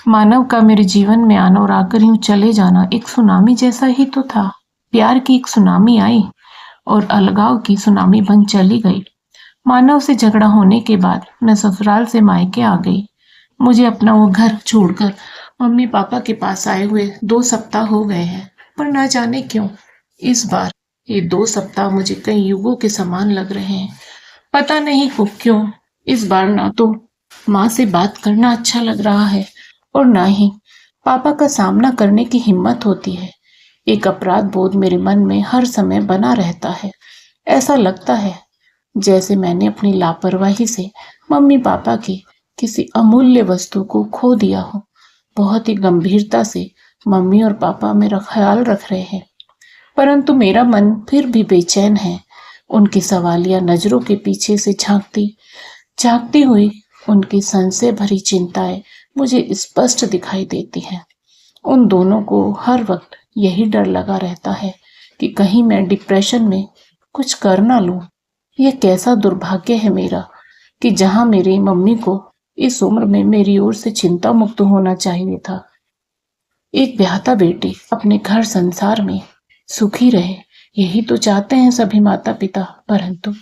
मानव का मेरे जीवन में आना और आकर यूं चले जाना एक सुनामी जैसा ही तो था। प्यार की एक सुनामी आई और अलगाव की सुनामी बन चली गई। मानव से झगड़ा होने के बाद मैं ससुराल से मायके आ गई। मुझे अपना वो घर छोड़कर मम्मी पापा के पास आए हुए 2 सप्ताह हो गए हैं, पर ना जाने क्यों इस बार ये 2 सप्ताह मुझे कई युगों के समान लग रहे हैं। पता नहीं को क्यों इस बार ना तो माँ से बात करना अच्छा लग रहा है और ना ही पापा का सामना करने की हिम्मत होती है। एक अपराध बोध मेरे मन में हर समय बना रहता है। ऐसा लगता है जैसे मैंने अपनी लापरवाही से मम्मी पापा की किसी अमूल्य वस्तु को खो दिया हो। बहुत ही गंभीरता से मम्मी और पापा मेरा ख्याल रख रहे हैं, परंतु मेरा मन फिर भी बेचैन है। उनकी सवालिया नजरों के पीछे से झांकती झांकती हुई उनकी संशय भरी चिंताएं मुझे स्पष्ट दिखाई देती हैं। उन दोनों को हर वक्त यही डर लगा रहता है कि कहीं मैं डिप्रेशन में कुछ कर ना लूं। यह कैसा दुर्भाग्य है मेरा कि जहां मेरी मम्मी को इस उम्र में मेरी ओर से चिंता मुक्त होना चाहिए था। एक ब्याहता बेटी अपने घर संसार में सुखी रहे, यही तो चाहते हैं सभी माता पिता, परंतु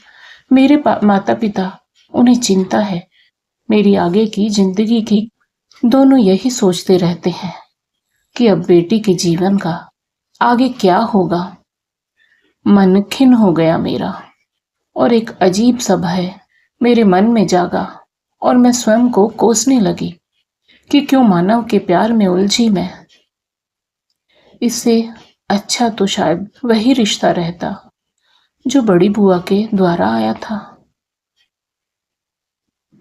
मेरे माता पिता उन्हें चिंता है मेरी आगे की जिंदगी की। दोनों यही सोचते रहते हैं कि अब बेटी के जीवन का आगे क्या होगा। मन खिन्न हो गया मेरा और एक अजीब सा भय मेरे मन में जागा और मैं स्वयं को कोसने लगी कि क्यों मानव के प्यार में उलझी मैं। इससे अच्छा तो शायद वही रिश्ता रहता जो बड़ी बुआ के द्वारा आया था,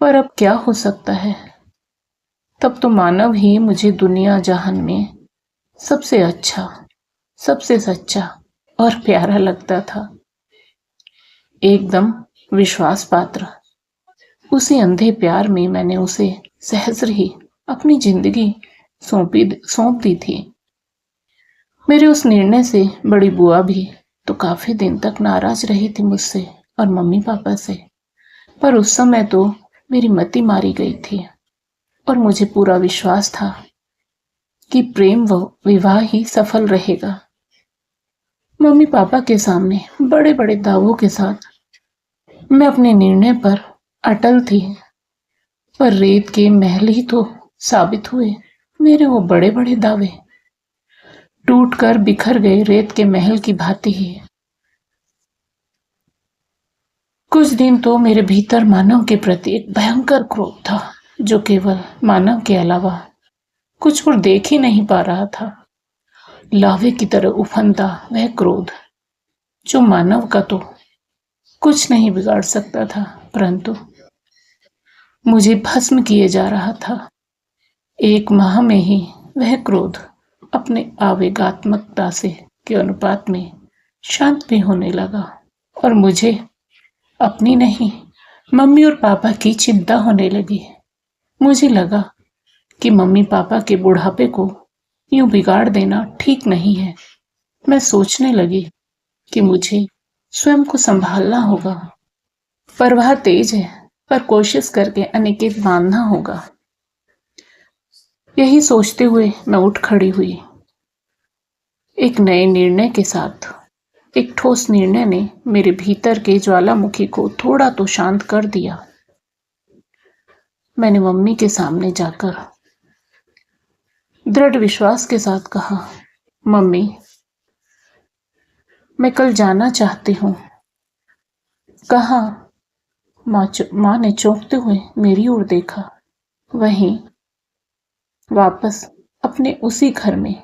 पर अब क्या हो सकता है। तब तो मानव ही मुझे दुनिया जहान में सबसे अच्छा, सबसे सच्चा और प्यारा लगता था। एकदम विश्वास पात्र। उसी अंधे प्यार में मैंने उसे सहस्र ही अपनी जिंदगी सौंप दी थी। मेरे उस निर्णय से बड़ी बुआ भी तो काफी दिन तक नाराज रही थी मुझसे और मम्मी पापा से, पर उस समय तो मेरी मति मारी गई थी और मुझे पूरा विश्वास था कि प्रेम व विवाह ही सफल रहेगा। मम्मी पापा के सामने बड़े बड़े दावों के साथ मैं अपने निर्णय पर अटल थी, पर रेत के महल ही तो साबित हुए मेरे वो बड़े बड़े दावे। टूट कर बिखर गए रेत के महल की भांति ही। कुछ दिन तो मेरे भीतर मानव के प्रति एक भयंकर क्रोध था, जो केवल मानव के अलावा कुछ और देख ही नहीं पा रहा था। लावे की तरह उफनता वह क्रोध जो मानव का तो कुछ नहीं बिगाड़ सकता था, परंतु मुझे भस्म किए जा रहा था। एक माह में ही वह क्रोध अपने आवेगात्मकता से के अनुपात में शांत भी होने लगा और मुझे अपनी नहीं मम्मी और पापा की चिंता होने लगी। मुझे लगा कि मम्मी पापा के बुढ़ापे को यूं बिगाड़ देना ठीक नहीं है। मैं सोचने लगी कि मुझे स्वयं को संभालना होगा। परवाह तेज है, पर कोशिश करके अनिकेत बांधना होगा। यही सोचते हुए मैं उठ खड़ी हुई। एक नए निर्णय के साथ एक ठोस निर्णय ने मेरे भीतर के ज्वालामुखी को थोड़ा तो शांत कर दिया। मैंने मम्मी के सामने जाकर दृढ़ विश्वास के साथ कहा, मम्मी, मैं कल जाना चाहती हूँ। कहा। माँ ने चौंकते हुए मेरी ओर देखा। वहीं वापस अपने उसी घर में।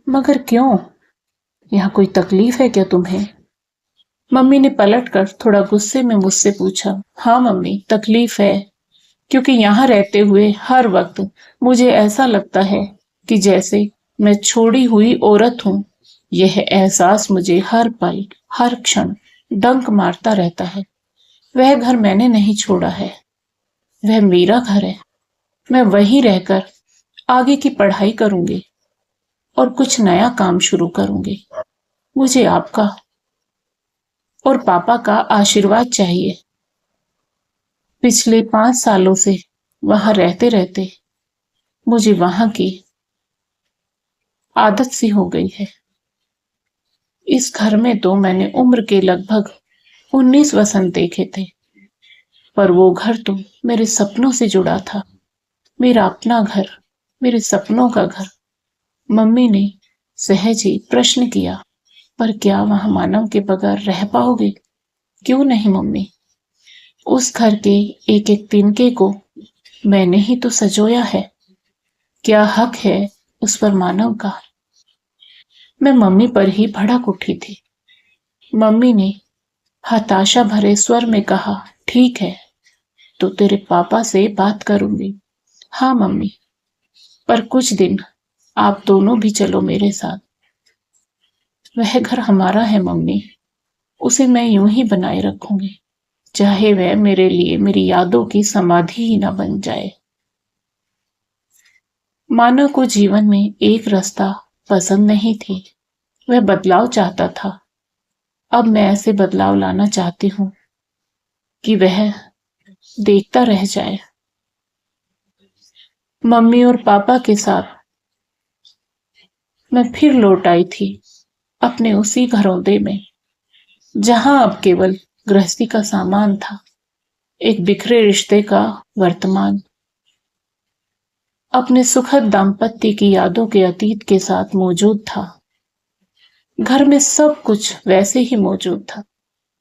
मगर क्यों? यहाँ कोई तकलीफ है क्या तुम्हें? मम्मी ने पलटकर थोड़ा गुस्से में मुझसे पूछा। हाँ मम्मी, तकलीफ है, क्योंकि यहाँ रहते हुए हर वक्त मुझे ऐसा लगता है कि जैसे मैं छोड़ी हुई औरत हूँ। यह एहसास मुझे हर पल, हर क्षण डंक मारता रहता है। वह घर मैंने नहीं छोड़ा है, वह मेरा घर है। मैं वहीं रहकर आगे की पढ़ाई करूंगी और कुछ नया काम शुरू करूंगी। मुझे आपका और पापा का आशीर्वाद चाहिए। पिछले 5 सालों से वहां रहते रहते मुझे वहां की आदत सी हो गई है। इस घर में तो मैंने उम्र के लगभग 19 वसंत देखे थे, पर वो घर तो मेरे सपनों से जुड़ा था। मेरा अपना घर, मेरे सपनों का घर। मम्मी ने सहज ही प्रश्न किया, पर क्या वहां मानव के बगैर रह पाओगे? क्यों नहीं मम्मी? उस घर के एक एक तिनके को मैंने ही तो सजोया है। क्या हक है उस पर मानव का? मैं मम्मी पर ही भड़क उठी थी। मम्मी ने हताशा भरे स्वर में कहा, ठीक है, तो तेरे पापा से बात करूंगी। हाँ मम्मी, पर कुछ दिन आप दोनों भी चलो मेरे साथ। वह घर हमारा है मम्मी, उसे मैं यूं ही बनाए रखूंगी, चाहे वह मेरे लिए मेरी यादों की समाधि ही ना बन जाए। मानव को जीवन में एक रास्ता पसंद नहीं थी, वह बदलाव चाहता था। अब मैं ऐसे बदलाव लाना चाहती हूँ कि वह देखता रह जाए। मम्मी और पापा के साथ मैं फिर लौट आई थी अपने उसी घरौंदे में, जहां अब केवल गृहस्थी का सामान था, एक बिखरे रिश्ते का वर्तमान, अपने सुखद दाम्पत्य की यादों के अतीत के साथ मौजूद था। घर में सब कुछ वैसे ही मौजूद था,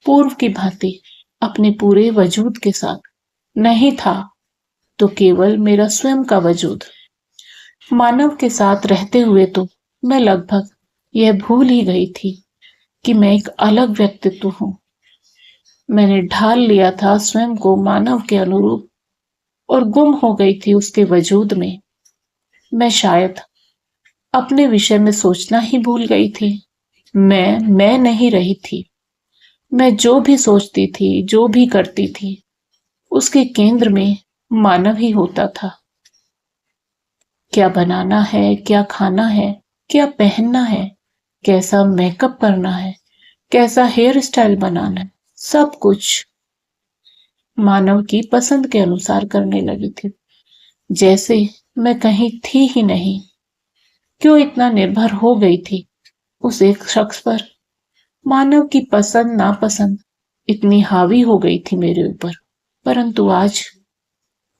पूर्व की भांति, अपने पूरे वजूद के साथ। नहीं था तो केवल मेरा स्वयं का वजूद। मानव के साथ रहते हुए तो मैं लगभग यह भूल ही गई थी कि मैं एक अलग व्यक्तित्व हूं। मैंने ढाल लिया था स्वयं को मानव के अनुरूप और गुम हो गई थी उसके वजूद में। मैं शायद अपने विषय में सोचना ही भूल गई थी। मैं नहीं रही थी। मैं जो भी सोचती थी, जो भी करती थी, उसके केंद्र में मानव ही होता था। क्या बनाना है, क्या खाना है, क्या पहनना है, कैसा मेकअप करना है, कैसा हेयर स्टाइल बनाना है, सब कुछ मानव की पसंद के अनुसार करने लगी थी, जैसे मैं कहीं थी ही नहीं। क्यों इतना निर्भर हो गई थी उस एक शख्स पर? मानव की पसंद नापसंद इतनी हावी हो गई थी मेरे ऊपर। परंतु आज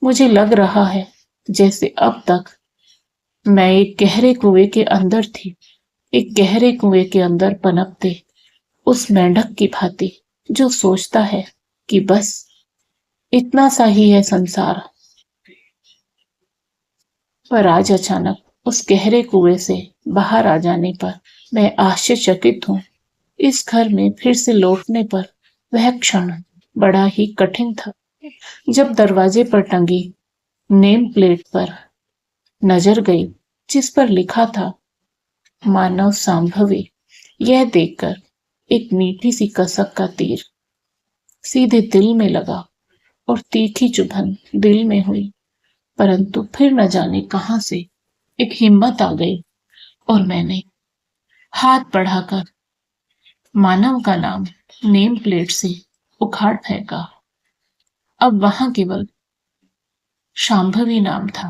मुझे लग रहा है जैसे अब तक मैं एक गहरे कुएं के अंदर थी, एक गहरे कुएं के अंदर पनपते उस मेंढक की भांति, जो सोचता है कि बस इतना सा ही है संसार। पर आज अचानक उस गहरे कुएं से बाहर आ जाने पर मैं आश्चर्यचकित हूँ। इस घर में फिर से लौटने पर वह क्षण बड़ा ही कठिन था, जब दरवाजे पर टंगी नेम प्लेट पर नजर गई, जिस पर लिखा था मानव सांभवी। यह देखकर एक मीठी सी कसक का तीर सीधे दिल में लगा और तीखी चुभन दिल में हुई। परंतु फिर न जाने कहां से एक हिम्मत आ गई और मैंने हाथ बढ़ाकर मानव का नाम नेम प्लेट से उखाड़ फेंका। अब वहां केवल शांभवी नाम था।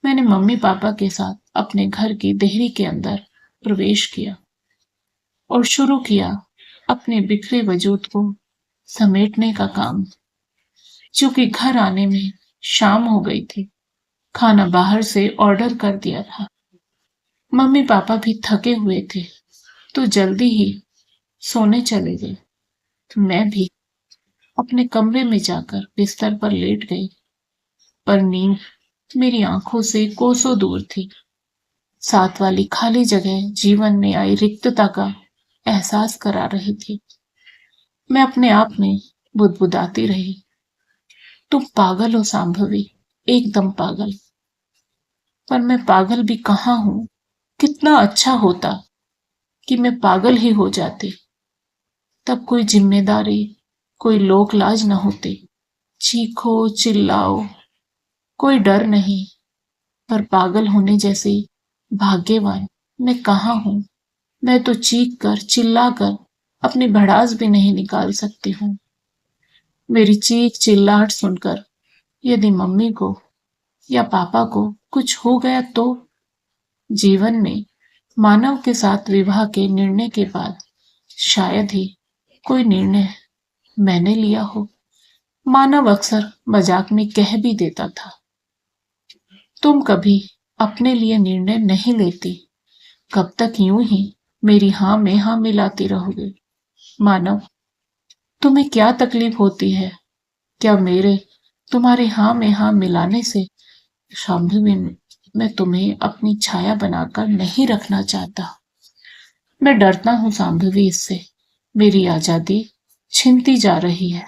मैंने मम्मी पापा के साथ अपने घर की देहरी के अंदर प्रवेश किया और शुरू किया अपने बिखरे वजूद को समेटने का काम। चूंकि घर आने में शाम हो गई थी, खाना बाहर से ऑर्डर कर दिया था। मम्मी पापा भी थके हुए थे तो जल्दी ही सोने चले गए। मैं भी अपने कमरे में जाकर बिस्तर पर लेट गई, पर नींद मेरी आंखों से कोसों दूर थी। साथ वाली खाली जगह जीवन में आई रिक्तता का एहसास करा रही थी। मैं अपने आप में बुदबुदाती रही, तुम पागल हो सांभवी, एकदम पागल। पर मैं पागल भी कहाँ हूं? कितना अच्छा होता कि मैं पागल ही हो जाती, तब कोई जिम्मेदारी, कोई लोक लाज न होते। चीखो चिल्लाओ, कोई डर नहीं। पर पागल होने जैसे भाग्यवान मैं कहाँ हूं? मैं तो चीख कर चिल्ला कर अपनी भड़ास भी नहीं निकाल सकती हूँ। मेरी चीख चिल्लाहट सुनकर यदि मम्मी को या पापा को कुछ हो गया तो? जीवन में मानव के साथ विवाह के निर्णय के बाद शायद ही कोई निर्णय मैंने लिया हो। मानव अक्सर मजाक में कह भी देता था, तुम कभी अपने लिए निर्णय नहीं लेती, कब तक यूं ही मेरी हाँ में हाँ मिलाती रहोगे? मानव, तुम्हें क्या तकलीफ होती है? क्या मेरे तुम्हारे हाँ में हाँ मिलाने से शांभवी मैं तुम्हें अपनी छाया बनाकर नहीं रखना चाहता। मैं डरता हूँ शांभवी इससे, मेरी आजादी छिनती जा रही है।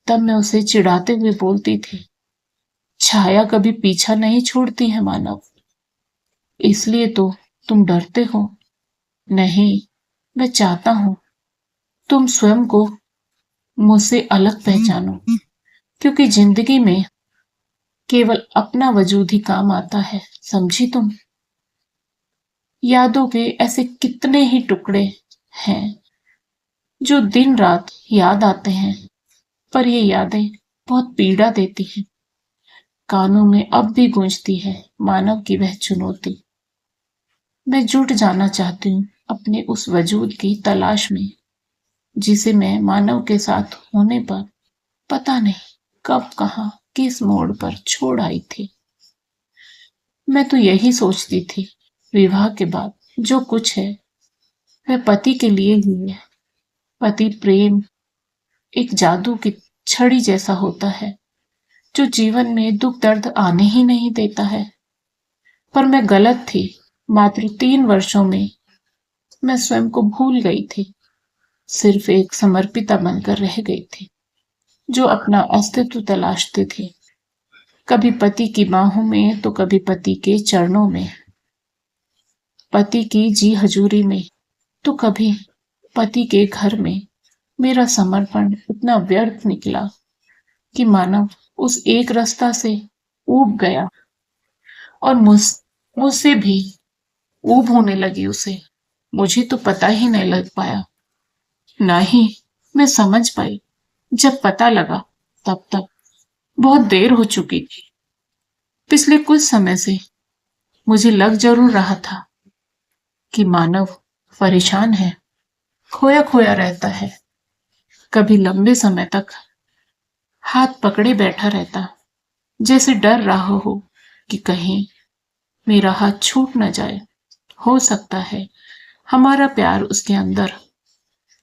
तब मैं उसे चिढ़ाते हुए बोलती थी, छाया कभी पीछा नहीं छोड़ती है मानव, इसलिए तो तुम डरते हो। नहीं, मैं चाहता हूं तुम स्वयं को मुझसे अलग पहचानो, क्योंकि जिंदगी में केवल अपना वजूद ही काम आता है, समझी तुम? यादों के ऐसे कितने ही टुकड़े हैं जो दिन रात याद आते हैं, पर ये यादें बहुत पीड़ा देती हैं। कानों में अब भी गूंजती है मानव की वह चुनौती। मैं जुट जाना चाहती हूँ अपने उस वजूद की तलाश में, जिसे मैं मानव के साथ होने पर पता नहीं कब कहाँ किस मोड़ पर छोड़ आई थी। मैं तो यही सोचती थी, विवाह के बाद जो कुछ है वह पति के लिए ही है। पति प्रेम एक जादू की छड़ी जैसा होता है जो जीवन में दुख दर्द आने ही नहीं देता है। पर मैं गलत थी। मात्र 3 वर्षों में मैं स्वयं को भूल गई थी। सिर्फ एक समर्पिता बनकर रह गई थी जो अपना अस्तित्व तलाशती थी, कभी पति की बाहों में तो कभी पति के चरणों में, पति की जी हजूरी में तो कभी पति के घर में। मेरा समर्पण इतना व्यर्थ निकला कि मानव उस एक रास्ता से ऊब गया और मुझसे भी ऊब होने लगी उसे। मुझे तो पता ही नहीं लग पाया, ना ही मैं समझ पाई। जब पता लगा तब तक बहुत देर हो चुकी थी। पिछले कुछ समय से मुझे लग जरूर रहा था कि मानव परेशान है, खोया खोया रहता है। कभी लंबे समय तक हाथ पकड़े बैठा रहता, जैसे डर रहा हो कि कहीं मेरा हाथ छूट न जाए। हो सकता है हमारा प्यार उसके अंदर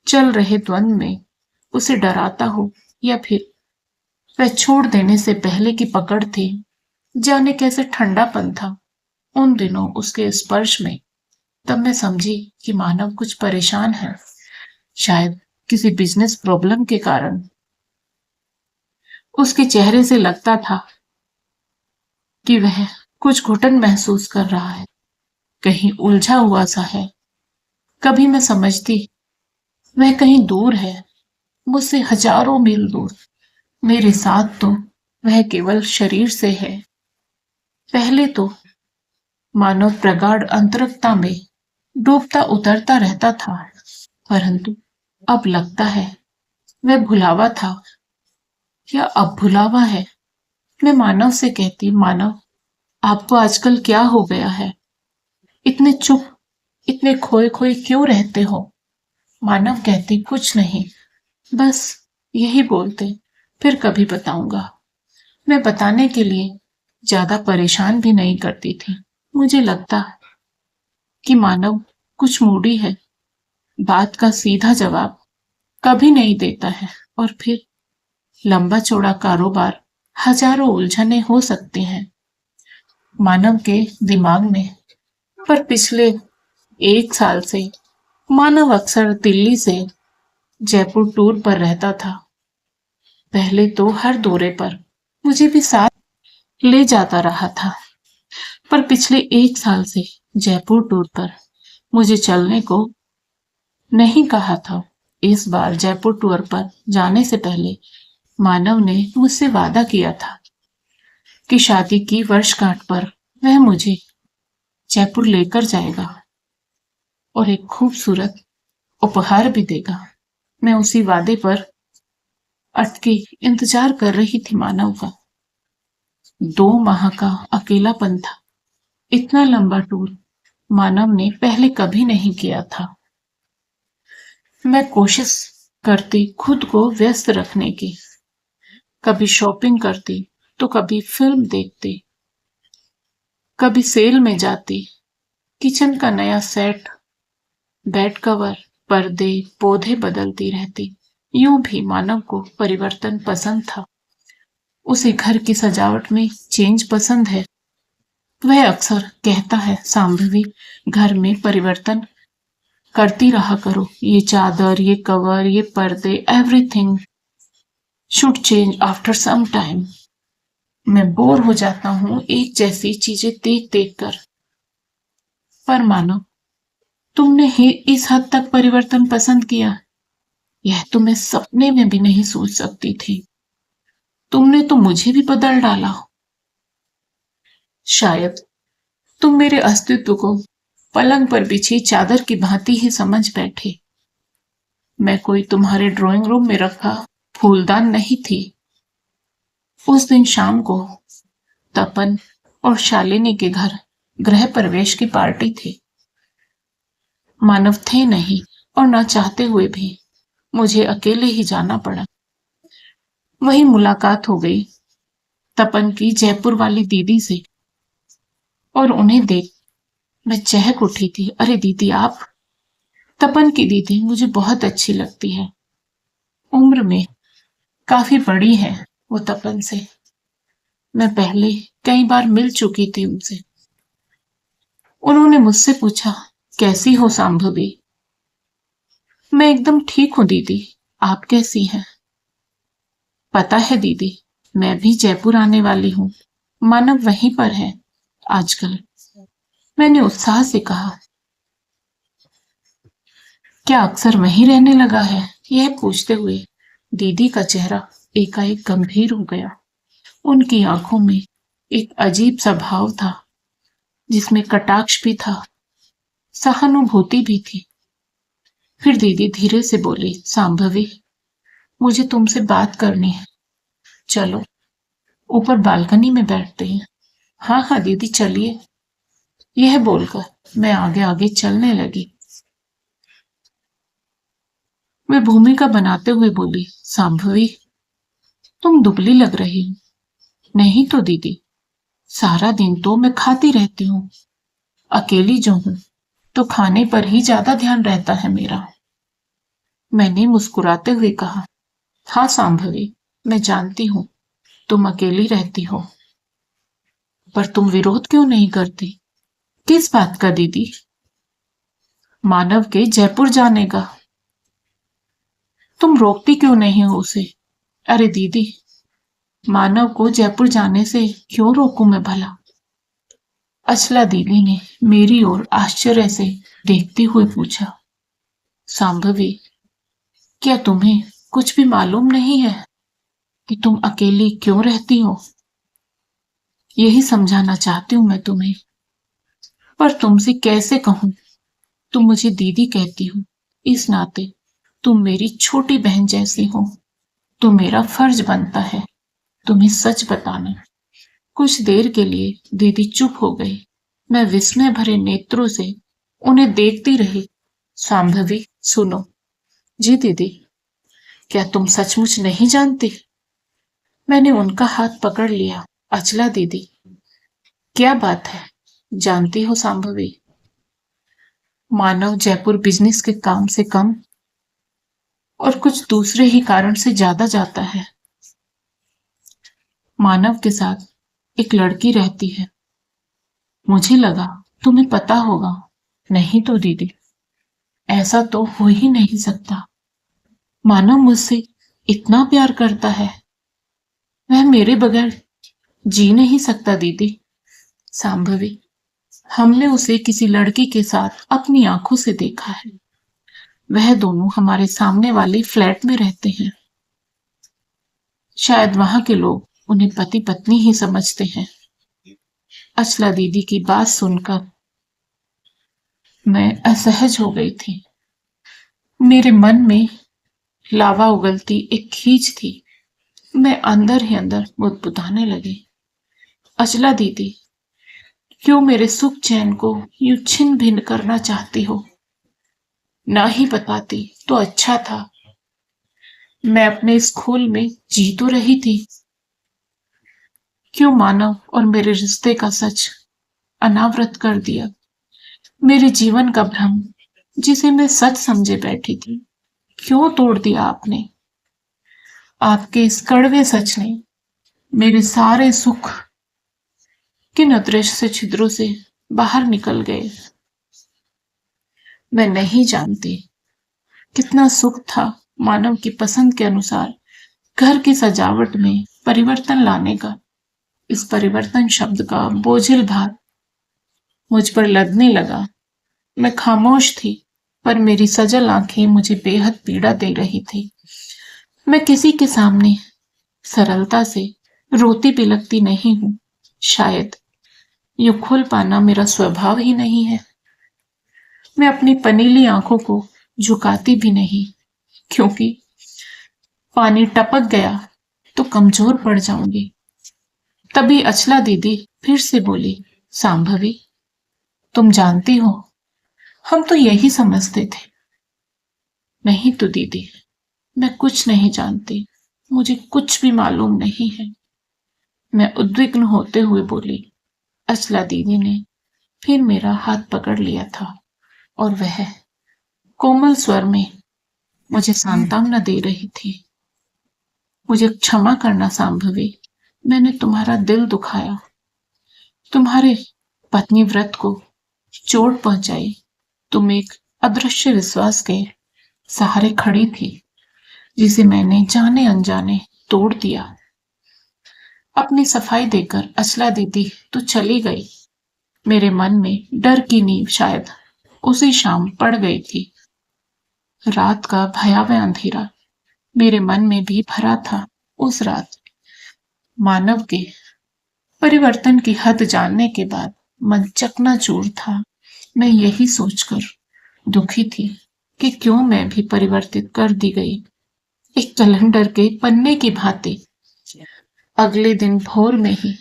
चल रहे द्वंद्व में उसे डराता हो, या फिर वह छोड़ देने से पहले की पकड़ थी। जाने कैसे ठंडापन था उन दिनों उसके स्पर्श में। तब मैं समझी कि मानव कुछ परेशान है, शायद किसी बिजनेस प्रॉब्लम के कारण। उसके चेहरे से लगता था कि वह कुछ घुटन महसूस कर रहा है, कहीं उलझा हुआ सा है। कभी मैं समझती वह कहीं दूर है, मुझसे हजारों मील दूर। मेरे साथ तो वह केवल शरीर से है। पहले तो मानव प्रगाढ़ अंतरिक्षता में डूबता उतरता रहता था, परंतु अब लगता है वह भुलावा था या अब भुलावा है। मैं मानव से कहती, मानव आपको आजकल क्या हो गया है? इतने चुप, इतने खोए खोए क्यों रहते हो? मानव कहती, कुछ नहीं, बस यही बोलते, फिर कभी बताऊंगा। मैं बताने के लिए ज्यादा परेशान भी नहीं करती थी। मुझे लगता कि मानव कुछ मूडी है, बात का सीधा जवाब कभी नहीं देता है, और फिर लंबा चौड़ा कारोबार, हजारों उलझने हो सकती हैं मानव के दिमाग में। पर पिछले 1 साल से मानव अक्सर दिल्ली से जयपुर टूर पर रहता था। पहले तो हर दौरे पर मुझे भी साथ ले जाता रहा था, पर पिछले 1 साल से जयपुर टूर पर मुझे चलने को नहीं कहा था। इस बार जयपुर टूर पर जाने से पहले मानव ने मुझसे वादा किया था कि शादी की वर्षगांठ पर वह मुझे जयपुर लेकर जाएगा और एक खूबसूरत उपहार भी देगा। मैं उसी वादे पर अटकी इंतजार कर रही थी मानव का। 2 माह का अकेलापन था। इतना लंबा टूर मानव ने पहले कभी नहीं किया था। मैं कोशिश करती खुद को व्यस्त रखने की। कभी शॉपिंग करती तो कभी फिल्म देखती, कभी सेल में जाती, किचन का नया सेट, बेड कवर, पर्दे, पौधे बदलती रहती। यूं भी मानव को परिवर्तन पसंद था। उसे घर की सजावट में चेंज पसंद है। वह अक्सर कहता है, सांभवी, घर में परिवर्तन करती रहा करो। ये चादर, ये कवर, ये पर्दे, everything should change after some time. मैं बोर हो जाता हूँ एक जैसी चीजें देख देख कर। पर मानो तुमने ही इस हद तक परिवर्तन पसंद किया, यह तो मैं सपने में भी नहीं सोच सकती थी। तुमने तो मुझे भी बदल डाला। शायद तुम मेरे अस्तित्व को पलंग पर बिछी चादर की भांति ही समझ बैठे। मैं कोई तुम्हारे ड्राइंग रूम में रखा फूलदान नहीं थी। उस दिन शाम को तपन और शालिनी के घर गृह प्रवेश की पार्टी थी। मानव थे नहीं और न चाहते हुए भी मुझे अकेले ही जाना पड़ा। वही मुलाकात हो गई तपन की जयपुर वाली दीदी से, और उन्हें देख मैं चहक उठी थी। अरे दीदी आप? तपन की दीदी मुझे बहुत अच्छी लगती है। उम्र में काफी बड़ी है वो तपन से। मैं पहले कई बार मिल चुकी थी उनसे। उन्होंने मुझसे पूछा, कैसी हो सांभवी? मैं एकदम ठीक हूं दीदी, आप कैसी हैं? पता है दीदी, मैं भी जयपुर आने वाली हूँ। मानव वहीं पर है आजकल। मैंने उत्साह से कहा, क्या अक्सर वहीं रहने लगा है? यह पूछते हुए दीदी का चेहरा एकाएक गंभीर हो गया। उनकी आंखों में एक अजीब सा भाव था, जिसमें कटाक्ष भी था, सहानुभूति भी थी। फिर दीदी धीरे से बोली, सांभवी, मुझे तुमसे बात करनी है। चलो ऊपर बालकनी में बैठते हैं। हाँ हाँ दीदी चलिए। यह बोलकर मैं आगे आगे चलने लगी। मैं भूमिका बनाते हुए बोली, सांभवी, तुम दुबली लग रही हो। नहीं तो दीदी, सारा दिन तो मैं खाती रहती हूँ। अकेली जो हूँ तो खाने पर ही ज्यादा ध्यान रहता है मेरा। मैंने मुस्कुराते हुए कहा, हाँ सांभवी, मैं जानती हूँ तुम अकेली रहती हो, पर तुम विरोध क्यों नहीं करती? किस बात का दीदी? मानव के जयपुर जाने का। तुम रोकती क्यों नहीं हो उसे? अरे दीदी, मानव को जयपुर जाने से क्यों रोकूं मैं भला? अचला दीदी ने मेरी ओर आश्चर्य से देखते हुए पूछा, सांभवी, क्या तुम्हें कुछ भी मालूम नहीं है कि तुम अकेली क्यों रहती हो? यही समझाना चाहती हूं मैं तुम्हें, पर तुमसे कैसे कहूं? तुम मुझे दीदी कहती हो, इस नाते तुम मेरी छोटी बहन जैसी हो। तो मेरा फर्ज बनता है तुम्हें सच बताना। कुछ देर के लिए दीदी चुप हो गई। मैं विस्मय भरे नेत्रों से उन्हें देखती रही। सांभवी सुनो। जी दीदी। क्या तुम सचमुच नहीं जानती? मैंने उनका हाथ पकड़ लिया। अचला दीदी, क्या बात है? जानती हो सांभवी, मानव जयपुर बिजनेस के काम से कम और कुछ दूसरे ही कारण से ज्यादा जाता है। मानव के साथ एक लड़की रहती है। मुझे लगा तुम्हें पता होगा। नहीं तो दीदी, ऐसा तो हो ही नहीं सकता। मानव मुझसे इतना प्यार करता है, वह मेरे बगैर जी नहीं सकता दीदी। सांभवी, हमने उसे किसी लड़की के साथ अपनी आंखों से देखा है। वह दोनों हमारे सामने वाले फ्लैट में रहते हैं। शायद वहां के लोग उन्हें पति पत्नी ही समझते हैं। अचला दीदी की बात सुनकर मैं असहज हो गई थी। मेरे मन में लावा उगलती एक खींच थी। मैं अंदर ही अंदर बुदबुदाने लगी। अचला दीदी, क्यों मेरे सुख चैन को यूं छिन भिन करना चाहती हो? ना ही बताती तो अच्छा था। मैं अपने इस खोल में जी तो रही थी। क्यों मानव और मेरे रिश्ते का सच अनावृत कर दिया? मेरे जीवन का भ्रम, जिसे मैं सच समझे बैठी थी, क्यों तोड़ दिया आपने? आपके इस कड़वे सच ने मेरे सारे सुख किन अदृश्य छिद्रों से बाहर निकल गए। मैं नहीं जानती कितना सुख था मानव की पसंद के अनुसार घर की सजावट में परिवर्तन लाने का। इस परिवर्तन शब्द का बोझिल भार मुझ पर लदने लगा। मैं खामोश थी, पर मेरी सजल आंखें मुझे बेहद पीड़ा दे रही थी। मैं किसी के सामने सरलता से रोती बिलखती नहीं हूं। शायद ये खुल पाना मेरा स्वभाव ही नहीं है। मैं अपनी पनीली आंखों को झुकाती भी नहीं, क्योंकि पानी टपक गया तो कमजोर पड़ जाऊंगी। तभी अचला दीदी फिर से बोली, सांभवी, तुम जानती हो, हम तो यही समझते थे। नहीं तो दीदी, मैं कुछ नहीं जानती। मुझे कुछ भी मालूम नहीं है। मैं उद्विग्न होते हुए बोली। अचला दीदी ने फिर मेरा हाथ पकड़ लिया था और वह कोमल स्वर में मुझे सांत्वना दे रही थी। मुझे क्षमा करना सांभवी, मैंने तुम्हारा दिल दुखाया, तुम्हारे पत्नी व्रत को चोट पहुंचाई। तुम एक अदृश्य विश्वास के सहारे खड़ी थी, जिसे मैंने जाने अनजाने तोड़ दिया। अपनी सफाई देकर अचला दीदी तो चली गई। मेरे मन में डर की नींव शायद उसी शाम पड़ गई थी। रात का भयावह अंधेरा मेरे मन में भी भरा था। उस रात मानव के परिवर्तन की हद जानने के बाद मन चकनाचूर था। मैं यही सोचकर दुखी थी कि क्यों मैं भी परिवर्तित कर दी गई, एक कैलेंडर के पन्ने की भांति। अगले दिन भोर में ही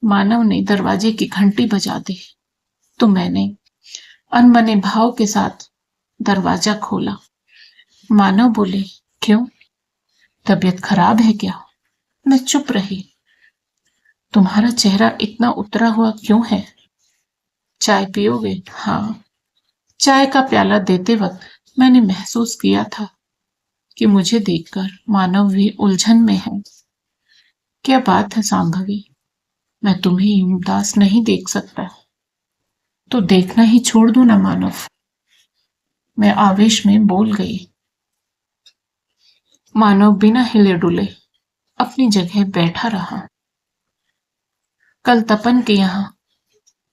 मानव ने दरवाजे की घंटी बजा दी, तो मैंने अनमने भाव के साथ दरवाजा खोला। मानव बोले, क्यों, तबीयत खराब है क्या? मैं चुप रही। तुम्हारा चेहरा इतना उतरा हुआ क्यों है? चाय पियोगे? हाँ। चाय का प्याला देते वक्त मैंने महसूस किया था कि मुझे देखकर मानव भी उलझन में है। क्या बात है सांभवी, मैं तुम्हें यूं उदास नहीं देख सकता। तो देखना ही छोड़ दो ना मानव, मैं आवेश में बोल गई। मानव बिना हिले डुले अपनी जगह बैठा रहा। कल तपन के यहाँ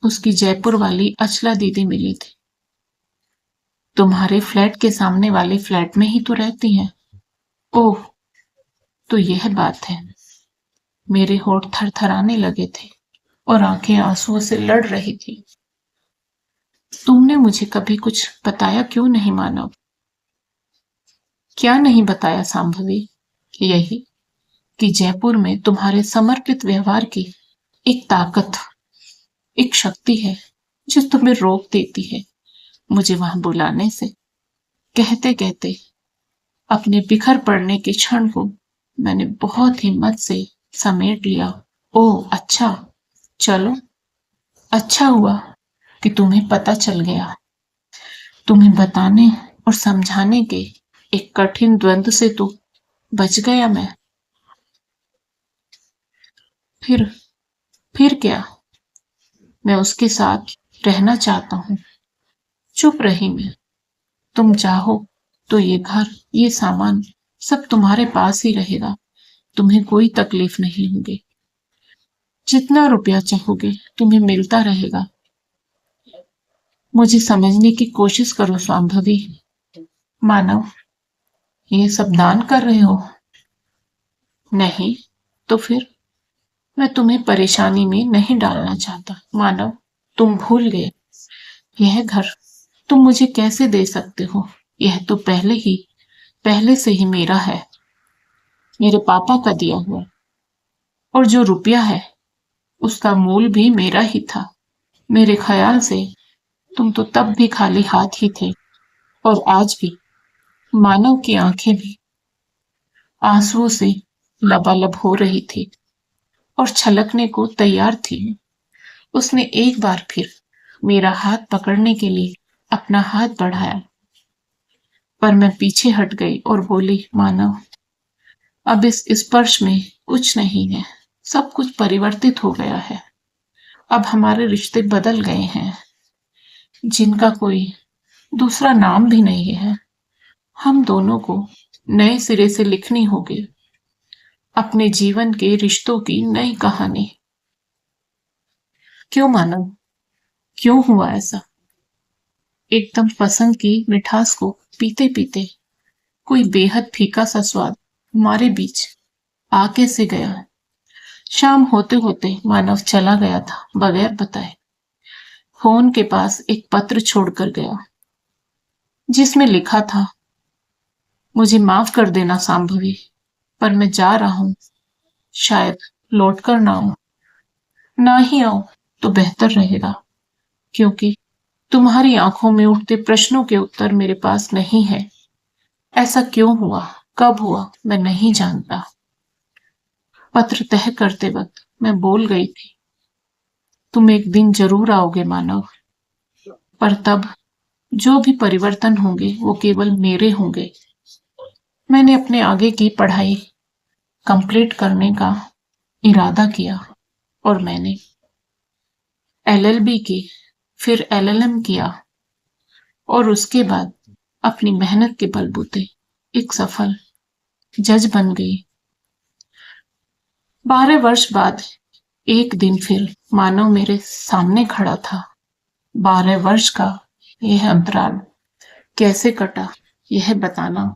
उसकी जयपुर वाली अचला दीदी मिली थी। तुम्हारे फ्लैट के सामने वाले फ्लैट में ही तो रहती हैं। ओह, तो यह बात है। मेरे होठ थरथराने लगे थे और आंखें आंसुओं से लड़ रही थी। तुमने मुझे कभी कुछ बताया क्यों नहीं मानव? क्या नहीं बताया सांभवी? यही कि जयपुर में तुम्हारे समर्पित व्यवहार की एक ताकत, एक शक्ति है जो तुम्हें रोक देती है मुझे वहां बुलाने से। कहते कहते अपने बिखर पड़ने के क्षण को मैंने बहुत हिम्मत से समेट लिया। ओह अच्छा, चलो, अच्छा हुआ कि तुम्हें पता चल गया। तुम्हें बताने और समझाने के एक कठिन द्वंद्व से तो बच गया मैं। फिर फिर क्या? मैं उसके साथ रहना चाहता हूँ। चुप रही मैं। तुम चाहो तो ये घर, ये सामान सब तुम्हारे पास ही रहेगा। तुम्हें कोई तकलीफ नहीं होगी। जितना रुपया चाहोगे तुम्हें मिलता रहेगा। मुझे समझने की कोशिश करो सांभवी। मानव, ये सब दान कर रहे हो? नहीं तो फिर? मैं तुम्हें परेशानी में नहीं डालना चाहता। मानव, तुम भूल गए, यह घर तुम मुझे कैसे दे सकते हो? यह तो पहले से ही मेरा है, मेरे पापा का दिया हुआ। और जो रुपया है उसका मूल भी मेरा ही था। मेरे ख्याल से तुम तो तब भी खाली हाथ ही थे, और आज भी। मानव की आंखें भी आंसुओं से लबालब हो रही थी और छलकने को तैयार थी। उसने एक बार फिर मेरा हाथ पकड़ने के लिए अपना हाथ बढ़ाया, पर मैं पीछे हट गई और बोली, मानव, अब इस स्पर्श में कुछ नहीं है। सब कुछ परिवर्तित हो गया है। अब हमारे रिश्ते बदल गए हैं, जिनका कोई दूसरा नाम भी नहीं है। हम दोनों को नए सिरे से लिखनी होगी अपने जीवन के रिश्तों की नई कहानी। क्यों मानव, क्यों हुआ ऐसा? एकदम पसंद की मिठास को पीते पीते कोई बेहद फीका सा स्वाद हमारे बीच आके से गया। शाम होते होते मानव चला गया था बगैर बताए। फोन के पास एक पत्र छोड़कर गया, जिसमें लिखा था, मुझे माफ कर देना सांभवी, पर मैं जा रहा हूं। शायद लौट कर ना आऊं। ना ही आऊं तो बेहतर रहेगा, क्योंकि तुम्हारी आंखों में उठते प्रश्नों के उत्तर मेरे पास नहीं है। ऐसा क्यों हुआ, कब हुआ, मैं नहीं जानता। पत्र तय करते वक्त मैं बोल गई थी, तुम एक दिन जरूर आओगे मानव, पर तब जो भी परिवर्तन होंगे वो केवल मेरे होंगे। मैंने अपने आगे की पढ़ाई कंप्लीट करने का इरादा किया और मैंने एलएलबी की, फिर एलएलएम किया और उसके बाद अपनी मेहनत के बलबूते एक सफल जज बन गई। 12 वर्ष बाद एक दिन फिर मानव मेरे सामने खड़ा था। 12 वर्ष का यह अंतराल कैसे कटा, यह बताना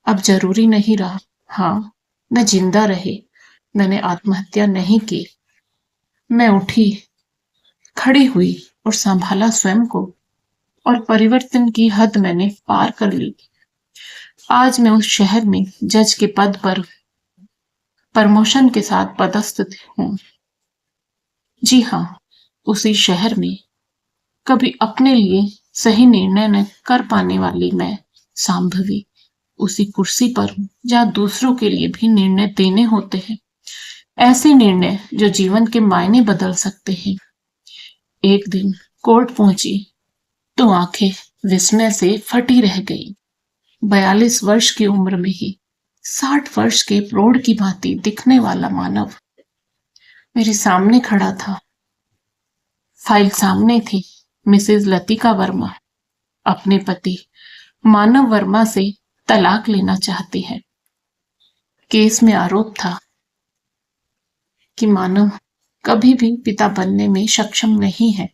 अब जरूरी नहीं रहा। हाँ, मैं जिंदा रही, मैंने आत्महत्या नहीं की। मैं उठी, खड़ी हुई और संभाला स्वयं को, और परिवर्तन की हद मैंने पार कर ली। आज मैं उस शहर में जज के पद पर प्रमोशन के साथ पदस्थ हूँ। जी हाँ, उसी शहर में कभी अपने लिए सही निर्णय न कर पाने वाली मैं सांभवी उसी कुर्सी पर हूँ जहाँ दूसरों के लिए भी निर्णय देने होते हैं। ऐसे निर्णय जो जीवन के मायने बदल सकते हैं। एक दिन कोर्ट पहुंची तो आंखें विस्मय से फटी रह गई। 42 वर्ष की उम्र में ही 60 वर्ष के प्रौढ़ की भांति दिखने वाला मानव मेरे सामने खड़ा था। फाइल सामने थी। मिसेज लतिका वर्मा अपने पति मानव वर्मा से तलाक लेना चाहती है। केस में आरोप था कि मानव कभी भी पिता बनने में सक्षम नहीं है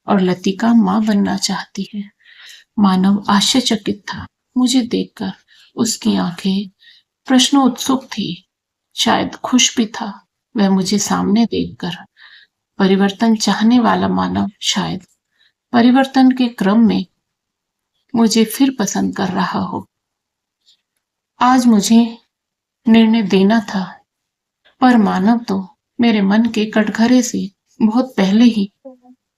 और लतिका मां बनना चाहती है। मानव आश्चर्यचकित था मुझे देखकर। उसकी आंखें प्रश्नोत्सुक थी, शायद खुश भी था वह मुझे सामने देखकर। परिवर्तन चाहने वाला मानव शायद परिवर्तन के क्रम में मुझे फिर पसंद कर रहा हो। आज मुझे निर्णय देना था, पर मानव तो मेरे मन के कटघरे से बहुत पहले ही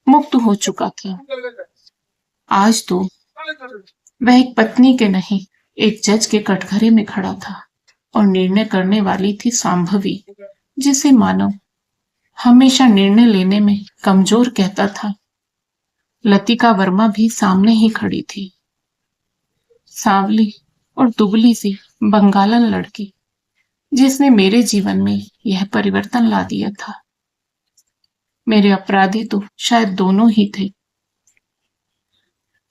मुक्त हो चुका था। आज तो वह एक पत्नी के नहीं, एक जज के कटघरे में खड़ा था और निर्णय करने वाली थी सांभवी, जिसे मानव हमेशा निर्णय लेने में कमजोर कहता था। लतिका वर्मा भी सामने ही खड़ी थी, सांवली और दुबली सी बंगालन लड़की, जिसने मेरे जीवन में यह परिवर्तन ला दिया था। मेरे अपराधी तो शायद दोनों ही थे।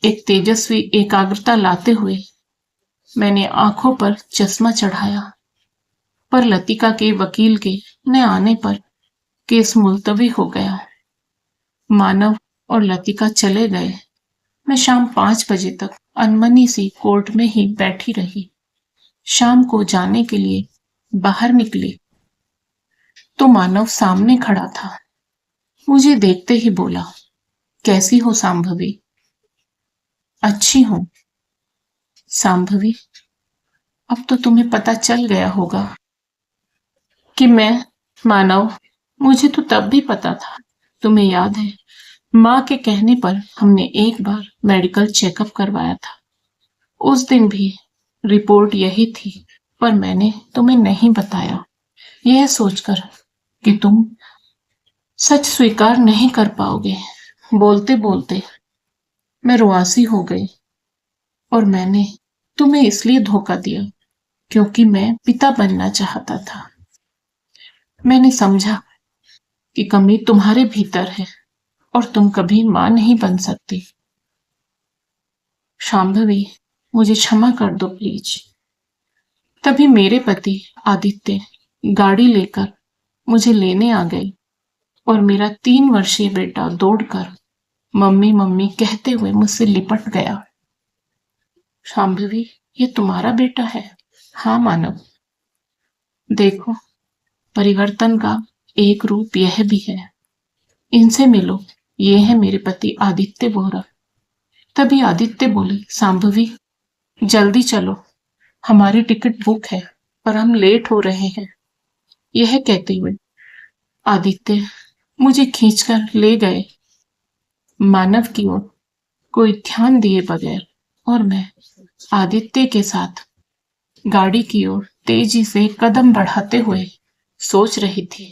एक तेजस्वी एकाग्रता लाते हुए मैंने आंखों पर चश्मा चढ़ाया, पर लतिका के वकील के न आने पर केस मुलतवी हो गया। मानव और लतिका चले गए। मैं शाम 5 बजे तक अनमनी सी कोर्ट में ही बैठी रही। शाम को जाने के लिए बाहर निकली तो मानव सामने खड़ा था। मुझे देखते ही बोला, कैसी हो सांभवी? अच्छी हूं। सांभवी, अब तो तुम्हें पता चल गया होगा कि मैं मानव मुझे तो तब भी पता था। तुम्हें याद है, माँ के कहने पर हमने एक बार मेडिकल चेकअप करवाया था। उस दिन भी रिपोर्ट यही थी, पर मैंने तुम्हें नहीं बताया, यह सोचकर कि तुम सच स्वीकार नहीं कर पाओगे। बोलते बोलते मैं रुआसी हो गई, और मैंने तुम्हें इसलिए धोखा दिया क्योंकि मैं पिता बनना चाहता था। मैंने समझा कि कमी तुम्हारे भीतर है और तुम कभी मां नहीं बन सकती। शांभवी, मुझे क्षमा कर दो प्लीज। तभी मेरे पति आदित्य गाड़ी लेकर मुझे लेने आ गए और मेरा 3 वर्षीय बेटा दौड़कर मम्मी मम्मी कहते हुए मुझसे लिपट गया। शांभवी, ये तुम्हारा बेटा है? हाँ मानव। देखो, परिवर्तन का एक रूप यह भी है। इनसे मिलो, ये है मेरे पति आदित्य बोरा। तभी आदित्य बोले, शांभवी जल्दी चलो, हमारी टिकट बुक है पर हम लेट हो रहे हैं। यह कहते हुए आदित्य मुझे खींचकर ले गए मानव की ओर, कोई ध्यान दिए बगैर, और मैं आदित्य के साथ गाड़ी की ओर तेजी से कदम बढ़ाते हुए सोच रही थी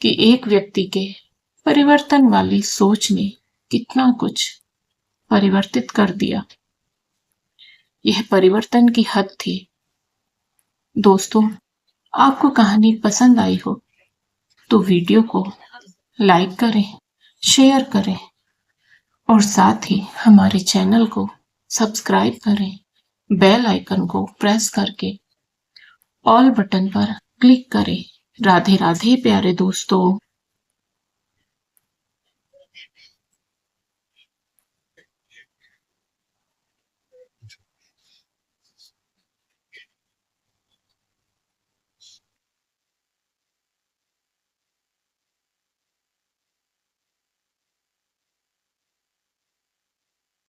कि एक व्यक्ति के परिवर्तन वाली सोच ने कितना कुछ परिवर्तित कर दिया। यह परिवर्तन की हद थी। दोस्तों, आपको कहानी पसंद आई हो तो वीडियो को लाइक करें, शेयर करें और साथ ही हमारे चैनल को सब्सक्राइब करें। बेल आइकन को प्रेस करके ऑल बटन पर क्लिक करें। राधे राधे प्यारे दोस्तों।